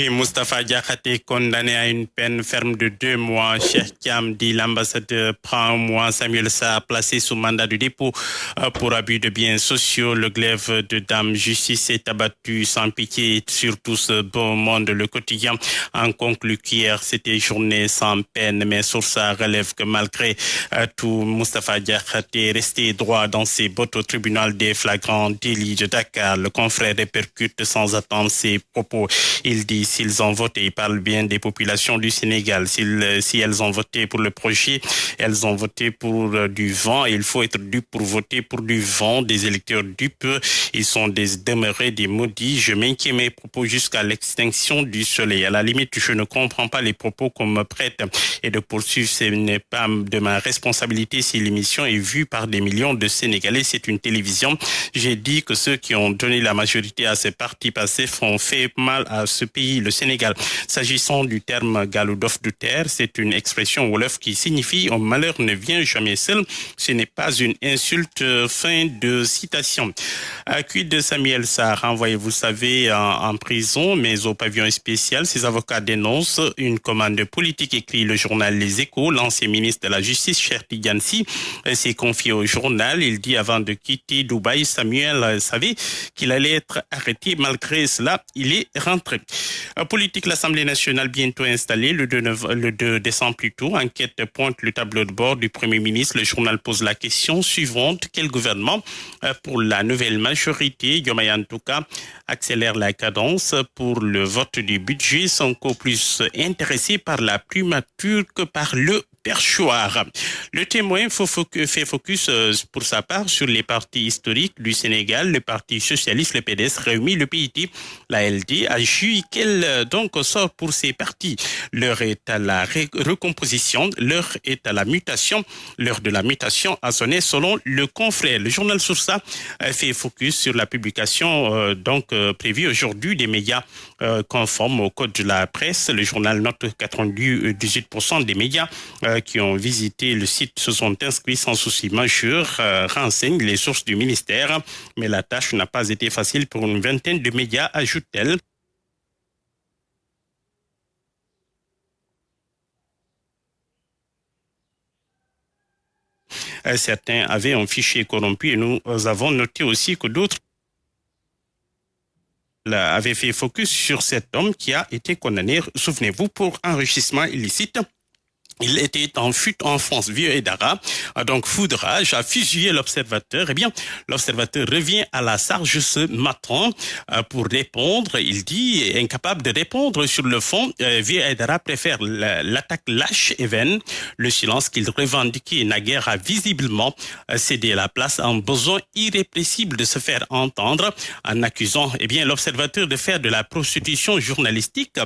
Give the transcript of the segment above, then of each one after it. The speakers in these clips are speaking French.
Oui, Moustapha Diakhaté condamné à une peine ferme de 2 mois. Cheikh Thiam dit l'ambassadeur prend un mois. Samuel Sarr placé sous mandat de dépôt pour abus de biens sociaux. Le glaive de Dame Justice est abattu sans pitié sur tout ce beau monde. Le quotidien en conclut qu'hier c'était journée sans peine, mais sur ça relève que malgré tout, Moustapha Diakhaté est resté droit dans ses bottes au tribunal des flagrants délits de Dakar. Le confrère répercute sans attendre ses propos. Il dit s'ils ont voté, il parle bien des populations du Sénégal. Si elles ont voté pour le projet, elles ont voté pour du vent. Il faut être dupe pour voter pour du vent. Des électeurs dupes, ils sont demeurés des maudits. Je maintiens mes propos jusqu'à l'extinction du soleil. À la limite, je ne comprends pas les propos qu'on me prête et de poursuivre, ce n'est pas de ma responsabilité si l'émission est vue par des millions de Sénégalais. C'est une télévision. J'ai dit que ceux qui ont donné la majorité à ces partis passifs ont fait mal à ce pays, le Sénégal. S'agissant du terme Galodof du terre, c'est une expression wolof qui signifie « un malheur ne vient jamais seul ». Ce n'est pas une insulte. Fin de citation. Quid de Samuel Sarr, renvoyé, vous savez, en prison, mais au pavillon spécial. Ses avocats dénoncent une commande politique, écrit le journal Les Échos. L'ancien ministre de la Justice, Cheikh Tidiane Sy, s'est confié au journal. Il dit avant de quitter Dubaï, Samuel savait qu'il allait être arrêté. Malgré cela, il est rentré. Politique, l'Assemblée nationale bientôt installée, le 2 décembre plus tôt. Enquête pointe le tableau de bord du Premier ministre. Le journal pose la question suivante. Quel gouvernement pour la nouvelle majorité? Diomaye, en tout cas, accélère la cadence pour le vote du budget. Sonko plus intéressé par la primature que par le perchoir. Le Témoin fait focus pour sa part sur les partis historiques du Sénégal, le Parti socialiste, le PDS, Rewmi, le PIT, la LD, AJU. Quel donc sort pour ces partis? L'heure est à la recomposition, l'heure est à la mutation, l'heure de la mutation a sonné selon le confrère. Le journal Source fait focus sur la publication prévue aujourd'hui des médias conformes au code de la presse. Le journal note 98% des médias qui ont visité le site se sont inscrits sans souci majeur, renseignent les sources du ministère. Mais la tâche n'a pas été facile pour une vingtaine de médias, ajoute-t-elle. Certains avaient un fichier corrompu et nous avons noté aussi que d'autres avaient fait focus sur cet homme qui a été condamné, souvenez-vous, pour enrichissement illicite. Il était en fuite en France, Vieux Aidara, donc foudrage, a fusillé l'observateur. Eh bien, l'observateur revient à la charge ce matin pour répondre. Il dit, incapable de répondre sur le fond, Vieux Aidara préfère l'attaque lâche et vaine. Le silence qu'il revendiquait naguère a visiblement cédé la place à un besoin irrépressible de se faire entendre en accusant l'observateur de faire de la prostitution journalistique.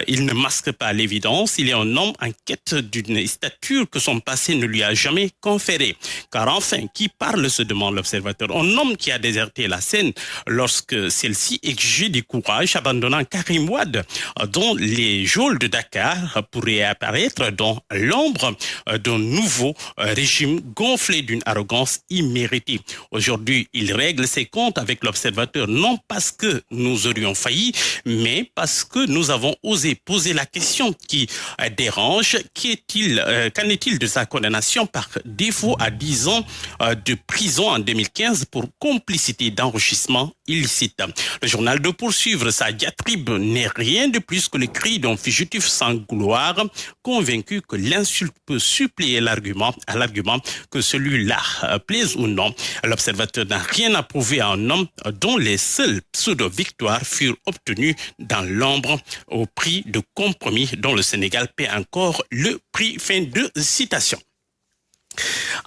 Il ne masque pas l'évidence. Il est un homme en quête d'une stature que son passé ne lui a jamais conférée. Car enfin, qui parle, se demande l'observateur. Un homme qui a déserté la scène lorsque celle-ci exigeait du courage, abandonnant Karim Wade dont les geôles de Dakar pourraient apparaître dans l'ombre d'un nouveau régime gonflé d'une arrogance imméritée. Aujourd'hui, il règle ses comptes avec l'observateur, non parce que nous aurions failli, mais parce que nous avons osé poser la question qui dérange. Qu'en est-il de sa condamnation par défaut à 10 ans de prison en 2015 pour complicité d'enrichissement illicite? Le journal de poursuivre sa diatribe n'est rien de plus que le cri d'un fugitif sans gloire, convaincu que l'insulte peut suppléer à l'argument que celui-là plaise ou non. L'observateur n'a rien à prouver à un homme dont les seules pseudo-victoires furent obtenues dans l'ombre au prix de compromis dont le Sénégal paie encore le prix. Fin de citation.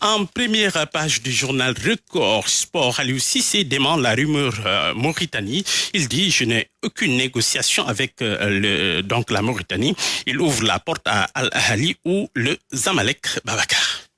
En première page du journal Record Sport, Aliou Cissé dément la rumeur Mauritanie. Il dit « Je n'ai aucune négociation avec la Mauritanie ». Il ouvre la porte à Al-Ahly ou le Zamalek Babacar.